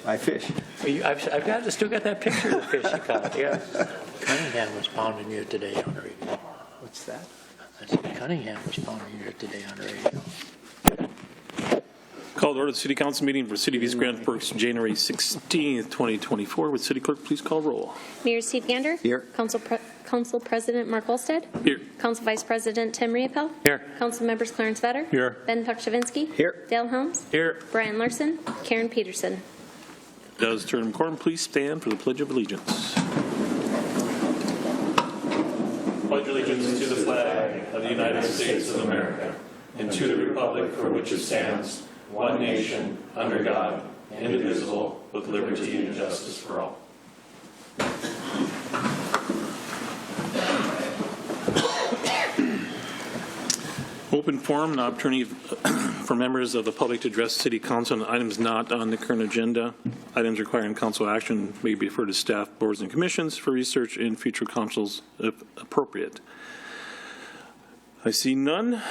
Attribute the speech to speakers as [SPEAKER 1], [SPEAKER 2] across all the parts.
[SPEAKER 1] I fish.
[SPEAKER 2] I've still got that picture of the fish you caught. Yeah. Cunningham was pounding you today on the radio.
[SPEAKER 1] What's that?
[SPEAKER 2] I said Cunningham was pounding you today on the radio.
[SPEAKER 3] Call to order the City Council meeting for City of East Grand Forks, January 16th, 2024. Would City Clerk please call roll?
[SPEAKER 4] Mayor Steve Gander.
[SPEAKER 1] Here.
[SPEAKER 4] Council President Mark Olstead.
[SPEAKER 3] Here.
[SPEAKER 4] Council Vice President Tim Riepel.
[SPEAKER 2] Here.
[SPEAKER 4] Council Members Clarence Vetter.
[SPEAKER 3] Here.
[SPEAKER 4] Ben Pukshavinsky.
[SPEAKER 1] Here.
[SPEAKER 4] Dale Helms.
[SPEAKER 2] Here.
[SPEAKER 4] Brian Larson. Karen Peterson.
[SPEAKER 3] Does term quorum please stand for the Pledge of Allegiance? Pledge allegiance to the flag of the United States of America and to the republic for which it stands, one nation, under God, indivisible, with liberty and justice for all. Open forum, an opportunity for members of the public to address City Council on items not on the current agenda. Items requiring council action may be referred to staff, boards, and commissions for research in future councils if appropriate. I see none.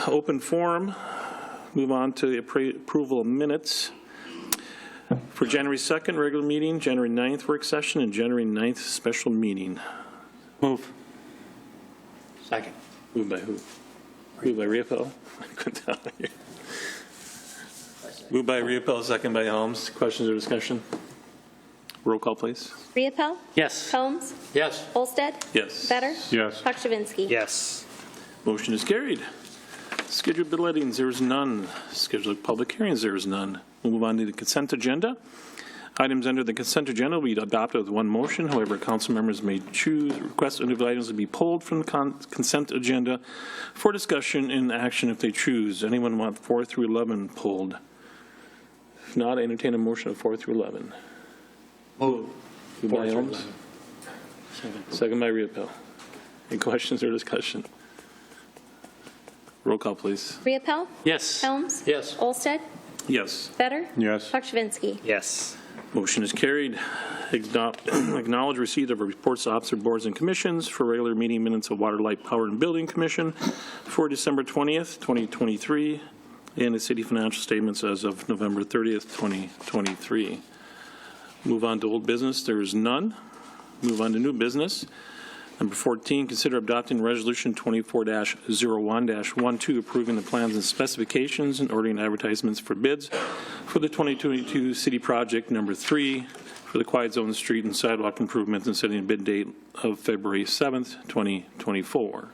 [SPEAKER 3] Open forum. Move on to the approval of minutes for January 2nd, regular meeting, January 9th, work session, and January 9th, special meeting.
[SPEAKER 2] Move. Second.
[SPEAKER 3] Moved by who? Moved by Riepel. Moved by Riepel, second by Helms. Questions or discussion? Roll call, please.
[SPEAKER 4] Riepel.
[SPEAKER 2] Yes.
[SPEAKER 4] Helms.
[SPEAKER 2] Yes.
[SPEAKER 4] Olstead.
[SPEAKER 3] Yes.
[SPEAKER 4] Vetter.
[SPEAKER 3] Yes.
[SPEAKER 4] Pukshavinsky.
[SPEAKER 2] Yes.
[SPEAKER 3] Motion is carried. Scheduled bid lettings, there is none. Scheduled public hearings, there is none. We'll move on to the consent agenda. Items under the consent agenda will be adopted with one motion. However, council members may choose request individual items to be pulled from the consent agenda for discussion and action if they choose. Anyone want 4 through 11 pulled? If not, I entertain a motion of 4 through 11.
[SPEAKER 2] Move.
[SPEAKER 3] Moved by Helms. Second by Riepel. Any questions or discussion? Roll call, please.
[SPEAKER 4] Riepel.
[SPEAKER 2] Yes.
[SPEAKER 4] Helms.
[SPEAKER 2] Yes.
[SPEAKER 4] Olstead.
[SPEAKER 3] Yes.
[SPEAKER 4] Vetter.
[SPEAKER 3] Yes.
[SPEAKER 4] Pukshavinsky.
[SPEAKER 2] Yes.
[SPEAKER 3] Motion is carried. Acknowledge receipt of reports to officer boards and commissions for regular meeting minutes of Water, Light, Power, and Building Commission for December 20th, 2023, and the city financial statements as of November 30th, 2023. Move on to old business. There is none. Move on to new business. Number 14, consider adopting Resolution 24-01-12, approving the plans and specifications and ordering advertisements for bids for the 2022 city project number 3 for the Quiet Zone Street and Sidewalk improvements and setting a bid date of February 7th, 2024.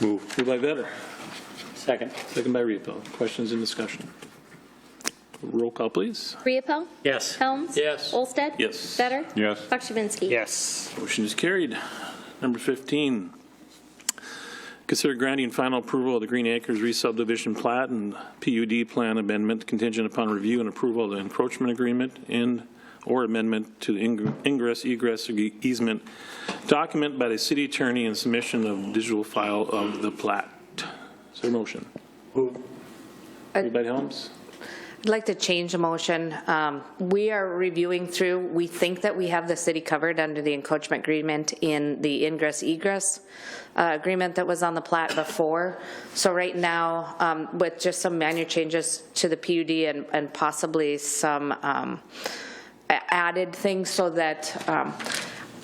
[SPEAKER 3] Moved by Vetter.
[SPEAKER 2] Second.
[SPEAKER 3] Second by Riepel. Questions and discussion? Roll call, please.
[SPEAKER 4] Riepel.
[SPEAKER 2] Yes.
[SPEAKER 4] Helms.
[SPEAKER 2] Yes.
[SPEAKER 4] Olstead.
[SPEAKER 3] Yes.
[SPEAKER 4] Vetter.
[SPEAKER 3] Yes.
[SPEAKER 4] Pukshavinsky.
[SPEAKER 2] Yes.
[SPEAKER 3] Motion is carried. Number 15, consider granting final approval of the Green Acres re-subdivision plat and PUD plan amendment contingent upon review and approval of the encroachment agreement and or amendment to the ingress egress easement document by the city attorney and submission of digital file of the plat. Is there a motion? Moved by Helms.
[SPEAKER 5] I'd like to change a motion. We are reviewing through, we think that we have the city covered under the encroachment agreement in the ingress egress agreement that was on the plat before. So right now, with just some minor changes to the PUD and possibly some added things so that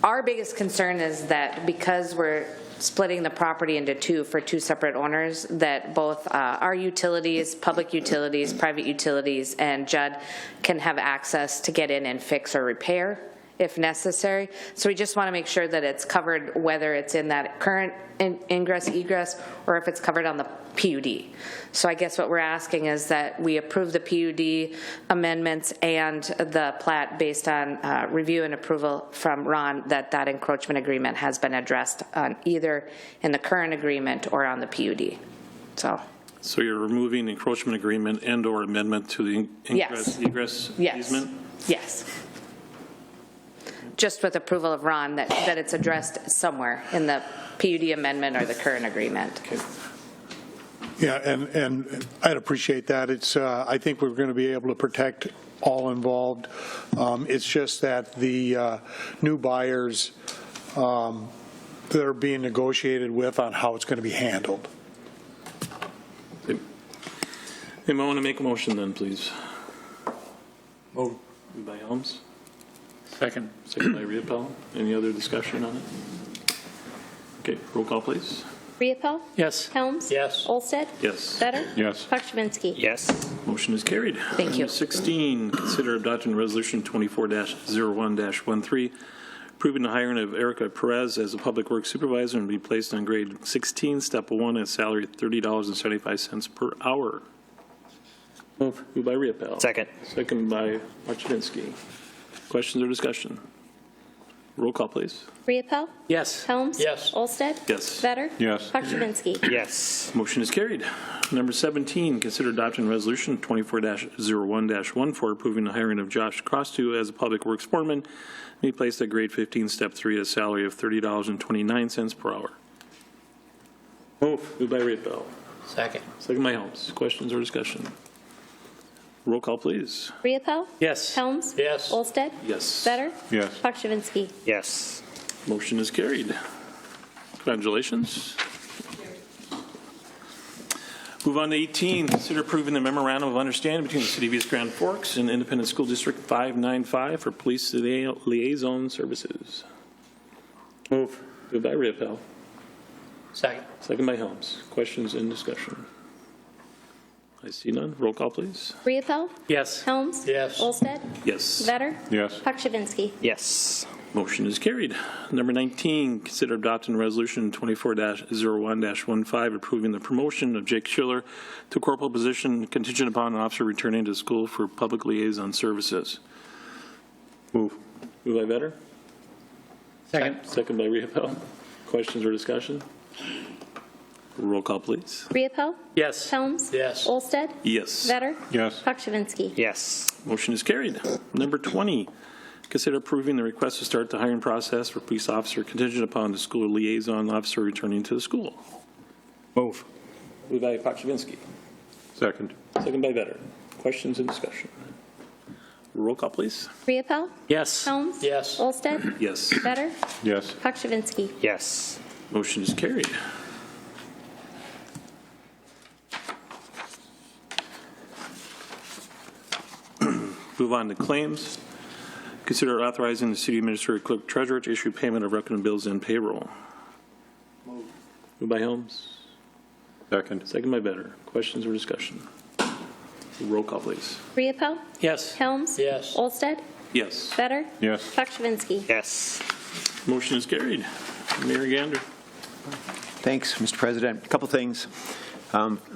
[SPEAKER 5] our biggest concern is that because we're splitting the property into two for two separate owners, that both our utilities, public utilities, private utilities, and Judd can have access to get in and fix or repair if necessary. So we just want to make sure that it's covered, whether it's in that current ingress egress or if it's covered on the PUD. So I guess what we're asking is that we approve the PUD amendments and the plat based on review and approval from Ron, that encroachment agreement has been addressed on either in the current agreement or on the PUD. So
[SPEAKER 3] you're removing the encroachment agreement and or amendment to the ingress egress easement?
[SPEAKER 5] Yes. Just with approval of Ron, that it's addressed somewhere in the PUD amendment or the current agreement.
[SPEAKER 3] Okay.
[SPEAKER 6] Yeah, and I'd appreciate that. It's I think we're going to be able to protect all involved. It's just that the new buyers that are being negotiated with on how it's going to be handled.
[SPEAKER 3] Anyone want to make a motion then, please?
[SPEAKER 2] Move.
[SPEAKER 3] Moved by Helms,
[SPEAKER 2] Second.
[SPEAKER 3] second by Riepel. Any other discussion on it? Okay, roll call, please.
[SPEAKER 4] Riepel?
[SPEAKER 2] Yes.
[SPEAKER 4] Helms?
[SPEAKER 2] Yes.
[SPEAKER 4] Olsted?
[SPEAKER 3] Yes.
[SPEAKER 4] Better?
[SPEAKER 6] Yes.
[SPEAKER 4] Pakshavinsky?
[SPEAKER 2] Yes.
[SPEAKER 3] Motion is carried.
[SPEAKER 5] Thank you.
[SPEAKER 3] Number 16, consider adopting resolution 24-01-13, approving the hiring of Erica Perez as a public works supervisor and be placed on grade 16, step 1, at a salary of $30.75 per hour.
[SPEAKER 2] Move.
[SPEAKER 3] Moved by Riepel.
[SPEAKER 2] Second.
[SPEAKER 3] Second by Pakshavinsky. Questions or discussion? Roll call, please.
[SPEAKER 4] Riepel?
[SPEAKER 2] Yes.
[SPEAKER 4] Helms?
[SPEAKER 2] Yes.
[SPEAKER 4] Olsted?
[SPEAKER 3] Yes.
[SPEAKER 4] Better?
[SPEAKER 6] Yes.
[SPEAKER 4] Pakshavinsky?
[SPEAKER 2] Yes.
[SPEAKER 3] Motion is carried. Number 17, consider adopting resolution 24-01-14, approving the hiring of Josh Crostu as a public works foreman, and be placed at grade 15, step 3, at a salary of $30.29 per hour.
[SPEAKER 2] Move.
[SPEAKER 3] Moved by Riepel.
[SPEAKER 2] Second.
[SPEAKER 3] Second by Helms. Questions or discussion? Roll call, please.
[SPEAKER 4] Riepel?
[SPEAKER 2] Yes.
[SPEAKER 4] Helms?
[SPEAKER 2] Yes.
[SPEAKER 4] Olsted?
[SPEAKER 3] Yes.
[SPEAKER 4] Better?
[SPEAKER 6] Yes.
[SPEAKER 4] Pakshavinsky?
[SPEAKER 2] Yes.
[SPEAKER 3] Motion is carried. Congratulations. Move on to 18, consider approving the memorandum of understanding between the City of East Grand Forks and Independent School District 595 for police liaison services.
[SPEAKER 2] Move.
[SPEAKER 3] Moved by Riepel.
[SPEAKER 2] Second.
[SPEAKER 3] Second by Helms. Questions and discussion? I see none. Roll call, please.
[SPEAKER 4] Riepel?
[SPEAKER 2] Yes.
[SPEAKER 4] Helms?
[SPEAKER 2] Yes.
[SPEAKER 4] Olsted?
[SPEAKER 3] Yes.
[SPEAKER 4] Better?
[SPEAKER 6] Yes.
[SPEAKER 4] Pakshavinsky?
[SPEAKER 2] Yes.
[SPEAKER 3] Motion is carried. Number 19, consider adopting resolution 24-01-15, approving the promotion of Jake Schiller to corporal position contingent upon an officer returning to school for public liaison services.
[SPEAKER 6] Move.
[SPEAKER 3] Moved by Vetter.
[SPEAKER 2] Second.
[SPEAKER 3] Second by Riepel. Questions or discussion? Roll call, please.
[SPEAKER 4] Riepel?
[SPEAKER 2] Yes.
[SPEAKER 4] Helms?
[SPEAKER 2] Yes.
[SPEAKER 4] Olsted?
[SPEAKER 3] Yes.
[SPEAKER 4] Better?
[SPEAKER 6] Yes.
[SPEAKER 4] Pakshavinsky?
[SPEAKER 2] Yes.
[SPEAKER 3] Motion is carried. Number 20, consider approving the request to start the hiring process for police officer contingent upon the school liaison officer returning to the school.
[SPEAKER 2] Move.
[SPEAKER 3] Moved by Pakshavinsky.
[SPEAKER 6] Second.
[SPEAKER 3] Second by Vetter. Questions and discussion? Roll call, please.
[SPEAKER 4] Riepel?
[SPEAKER 2] Yes.
[SPEAKER 4] Helms?
[SPEAKER 2] Yes.
[SPEAKER 4] Olsted?
[SPEAKER 3] Yes.
[SPEAKER 4] Better?
[SPEAKER 6] Yes.
[SPEAKER 4] Pakshavinsky?
[SPEAKER 2] Yes.
[SPEAKER 3] Motion is carried. Move on to claims. Consider authorizing the city administrator, clerk, treasurer to issue payment of reckoning bills and payroll. Moved by Helms.
[SPEAKER 6] Second.
[SPEAKER 3] Second by Vetter. Questions or discussion? Roll call, please.
[SPEAKER 4] Riepel?
[SPEAKER 2] Yes.
[SPEAKER 4] Helms?
[SPEAKER 2] Yes.
[SPEAKER 4] Olsted?
[SPEAKER 3] Yes.
[SPEAKER 4] Better?
[SPEAKER 6] Yes.
[SPEAKER 4] Pakshavinsky?
[SPEAKER 2] Yes.
[SPEAKER 3] Motion is carried. Mayor Gander.
[SPEAKER 1] Thanks, Mr. President. A couple things.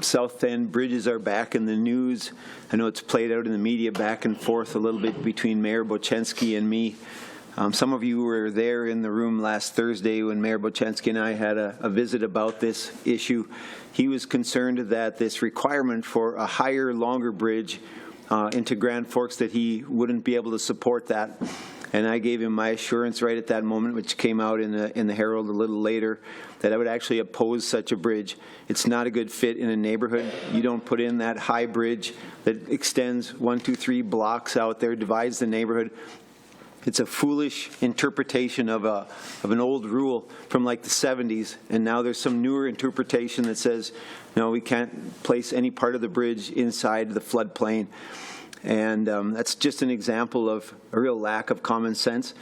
[SPEAKER 1] South End bridges are back in the news. I know it's played out in the media back and forth a little bit between Mayor Bochensky and me. Some of you were there in the room last Thursday when Mayor Bochensky and I had a visit about this issue. He was concerned that this requirement for a higher, longer bridge into Grand Forks, that he wouldn't be able to support that. And I gave him my assurance right at that moment, which came out in the Herald a little later, that I would actually oppose such a bridge. It's not a good fit in a neighborhood. You don't put in that high bridge that extends 1, 2, 3 blocks out there, divides the neighborhood. It's a foolish interpretation of an old rule from like the 70s, and now there's some newer interpretation that says, no, we can't place any part of the bridge inside the floodplain. And that's just an example of a real lack of common sense.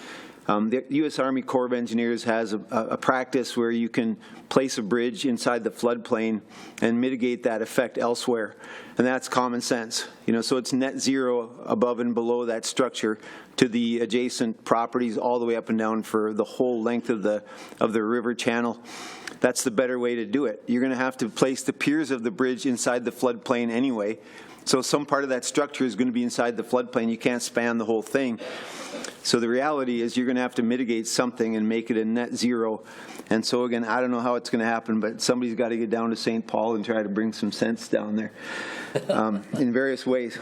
[SPEAKER 1] The U.S. Army Corps of Engineers has a practice where you can place a bridge inside the floodplain and mitigate that effect elsewhere, and that's common sense. You know, so it's net zero above and below that structure to the adjacent properties all the way up and down for the whole length of the river channel. That's the better way to do it. You're going to have to place the piers of the bridge inside the floodplain anyway. So some part of that structure is going to be inside the floodplain. You can't span the whole thing. So the reality is you're going to have to mitigate something and make it a net zero. And so again, I don't know how it's going to happen, but somebody's got to get down to St. Paul and try to bring some sense down there in various ways.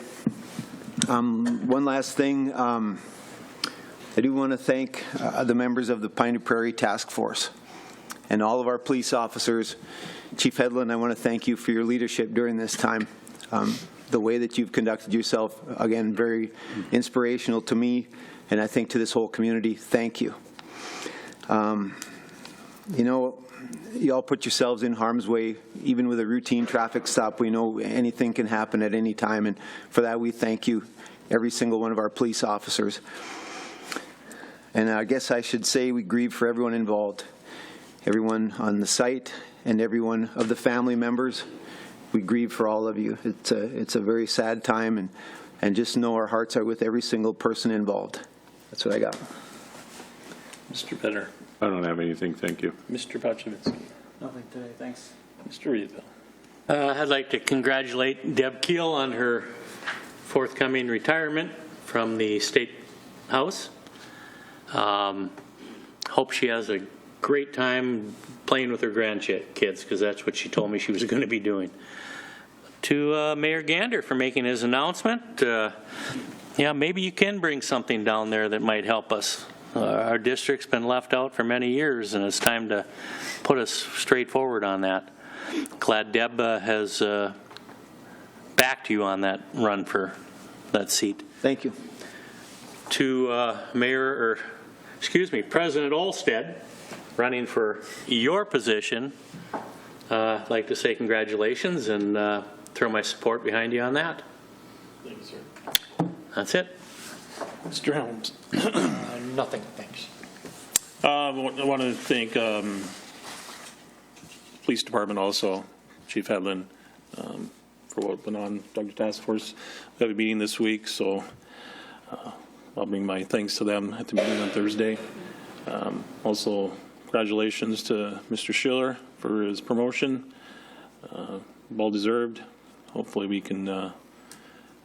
[SPEAKER 1] One last thing. I do want to thank the members of the Pioneer Prairie Task Force and all of our police officers. Chief Hedlund, I want to thank you for your leadership during this time. The way that you've conducted yourself, again, very inspirational to me, and I think to this whole community. Thank you. You know, you all put yourselves in harm's way. Even with a routine traffic stop, we know anything can happen at any time, and for that we thank you. every single one of our police officers. And I guess I should say we grieve for everyone involved, everyone on the site and everyone of the family members. We grieve for all of you. It's a very sad time, and just know our hearts are with every single person involved. That's what I got.
[SPEAKER 3] Mr. Benner.
[SPEAKER 7] I don't have anything, thank you.
[SPEAKER 3] Mr. Pachivinsky.
[SPEAKER 8] Nothing today, thanks.
[SPEAKER 3] Mr. Reedville.
[SPEAKER 2] I'd like to congratulate Deb Keel on her forthcoming retirement from the State House. Hope she has a great time playing with her grandkids, because that's what she told me she was going to be doing. To Mayor Gander for making his announcement. Yeah, maybe you can bring something down there that might help us. Our district's been left out for many years, and it's time to put us straight forward on that. Glad Deb has backed you on that run for that seat.
[SPEAKER 1] Thank you.
[SPEAKER 2] To President Olsted, running for your position, I'd like to say congratulations and throw my support behind you on that.
[SPEAKER 3] Thank you, sir.
[SPEAKER 2] That's it.
[SPEAKER 3] Mr. Helms.
[SPEAKER 8] Nothing, thanks.
[SPEAKER 3] I want to thank Police Department also, Chief Hedlund, for what went on, Dr. Task Force. We have a meeting this week, so I'll bring my thanks to them at the meeting on Thursday. Also, congratulations to Mr. Schiller for his promotion. Well deserved. Hopefully we can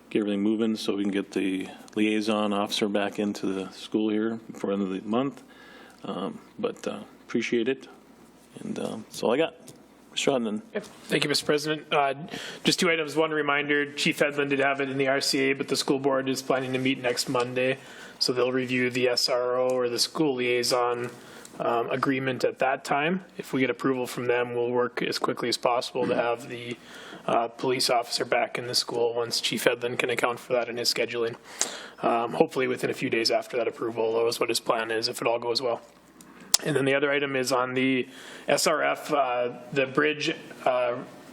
[SPEAKER 3] get everything moving so we can get the liaison officer back into the school here before the end of the month. But appreciate it. And that's all I got. Mr. Hodman.
[SPEAKER 9] Yep. Thank you, Mr. President. Just two items. One reminder, Chief Hedlund did have it in the RCA, but the school board is planning to meet next Monday. So they'll review the SRO or the school liaison agreement at that time. If we get approval from them, we'll work as quickly as possible to have the police officer back in the school once Chief Hedlund can account for that in his scheduling. Hopefully within a few days after that approval, that is what his plan is, if it all goes well. And then the other item is on the SRF, the bridge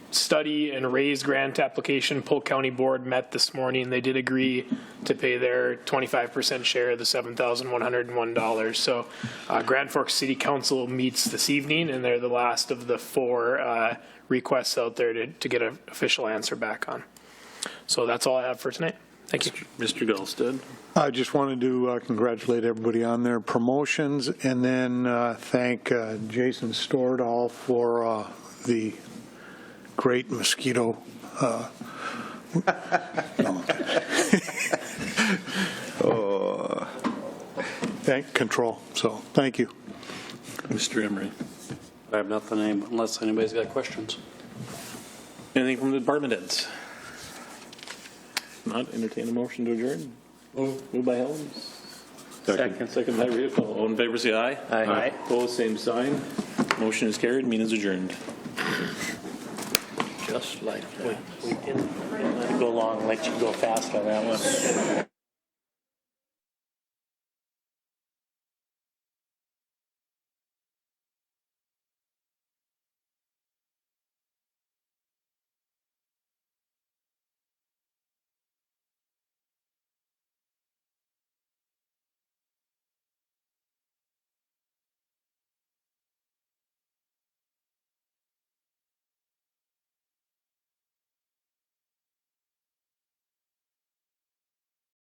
[SPEAKER 9] study and raise grant application. Polk County Board met this morning. They did agree to pay their 25% share of the $7,101. So Grand Forks City Council meets this evening, and they're the last of the 4 requests out there to get an official answer back on. So that's all I have for tonight. Thank you.
[SPEAKER 3] Mr. Gulstead.
[SPEAKER 6] I just wanted to congratulate everybody on their promotions, and then thank Jason Stordahl for the great mosquito control. So thank you.
[SPEAKER 3] Mr. Emery.
[SPEAKER 8] I have nothing unless anybody's got questions.
[SPEAKER 3] Anything from the department heads? Not entertain a motion to adjourn. Moved by Helms.
[SPEAKER 2] Second.
[SPEAKER 3] Second by Reedville. All in favor, say aye.
[SPEAKER 2] Aye.
[SPEAKER 3] Opposed, same sign. Motion is carried. Meeting is adjourned.
[SPEAKER 2] Just like that. We didn't let it go long, let you go fast on that one.